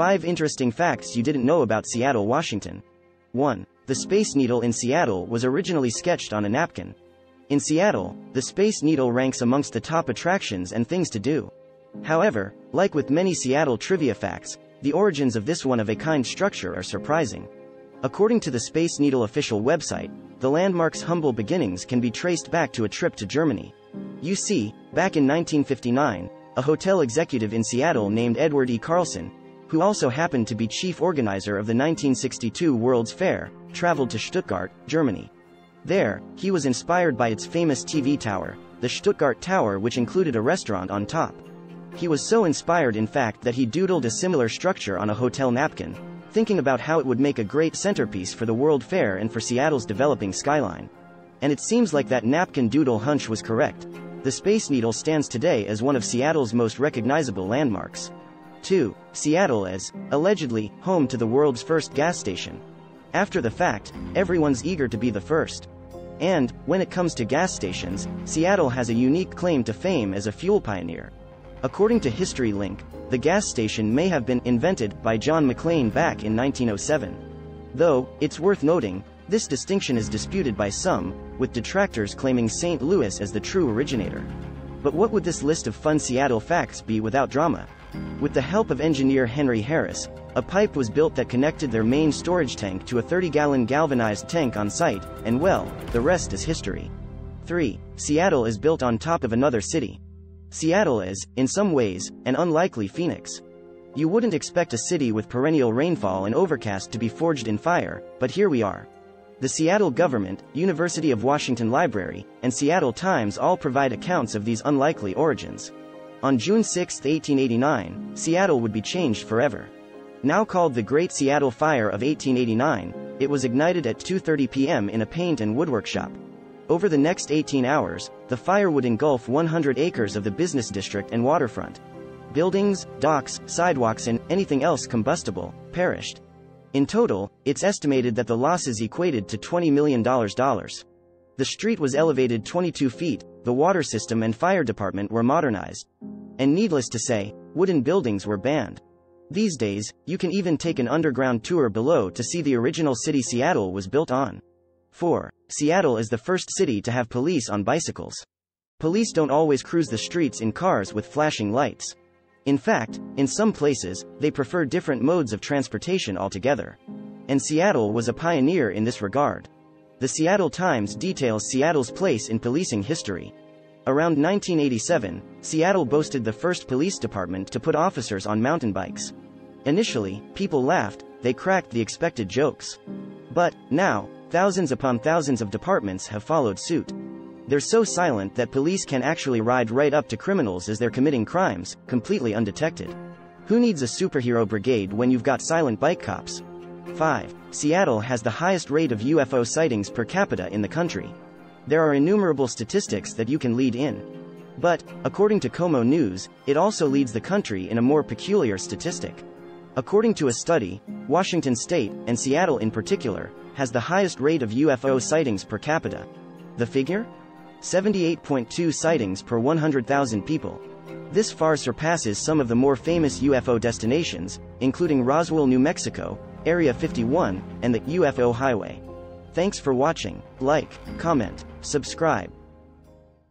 5 interesting facts you didn't know about Seattle, Washington. 1. The Space Needle in Seattle was originally sketched on a napkin. In Seattle, the Space Needle ranks amongst the top attractions and things to do. However, like with many Seattle trivia facts, the origins of this one-of-a-kind structure are surprising. According to the Space Needle official website, the landmark's humble beginnings can be traced back to a trip to Germany. You see, back in 1959, a hotel executive in Seattle named Edward E. Carlson, who also happened to be chief organizer of the 1962 World's Fair, traveled to Stuttgart, Germany. There, he was inspired by its famous TV tower, the Stuttgart Tower, which included a restaurant on top. He was so inspired, in fact, that he doodled a similar structure on a hotel napkin, thinking about how it would make a great centerpiece for the World Fair and for Seattle's developing skyline. And it seems like that napkin doodle hunch was correct. The Space Needle stands today as one of Seattle's most recognizable landmarks. 2. Seattle is, allegedly, home to the world's first gas station. After the fact, everyone's eager to be the first. And, when it comes to gas stations, Seattle has a unique claim to fame as a fuel pioneer. According to History Link, the gas station may have been invented by John McLean back in 1907. Though, it's worth noting, this distinction is disputed by some, with detractors claiming St. Louis as the true originator. But what would this list of fun Seattle facts be without drama? With the help of engineer Henry Harris, a pipe was built that connected their main storage tank to a 30-gallon galvanized tank on site, and well, the rest is history. 3. Seattle is built on top of another city. Seattle is, in some ways, an unlikely phoenix. You wouldn't expect a city with perennial rainfall and overcast to be forged in fire, but here we are. The Seattle government, University of Washington Library, and Seattle Times all provide accounts of these unlikely origins. On June 6, 1889, Seattle would be changed forever. Now called the Great Seattle Fire of 1889, it was ignited at 2:30 p.m. in a paint and woodwork shop. Over the next 18 hours, the fire would engulf 100 acres of the business district and waterfront. Buildings, docks, sidewalks, and anything else combustible perished. In total, it's estimated that the losses equated to $20 million. The street was elevated 22 feet, the water system and fire department were modernized. And needless to say, wooden buildings were banned. These days, you can even take an underground tour below to see the original city Seattle was built on. 4. Seattle is the first city to have police on bicycles. Police don't always cruise the streets in cars with flashing lights. In fact, in some places, they prefer different modes of transportation altogether. And Seattle was a pioneer in this regard. The Seattle Times details Seattle's place in policing history. Around 1987, Seattle boasted the first police department to put officers on mountain bikes. Initially, people laughed, they cracked the expected jokes. But, now, thousands upon thousands of departments have followed suit. They're so silent that police can actually ride right up to criminals as they're committing crimes, completely undetected. Who needs a superhero brigade when you've got silent bike cops? 5. Seattle has the highest rate of UFO sightings per capita in the country. There are innumerable statistics that you can lead in. But, according to Como News, it also leads the country in a more peculiar statistic. According to a study, Washington State, and Seattle in particular, has the highest rate of UFO sightings per capita. The figure? 78.2 sightings per 100,000 people. This far surpasses some of the more famous UFO destinations, including Roswell, New Mexico, Area 51, and the UFO Highway. Thanks for watching. Like, comment, subscribe.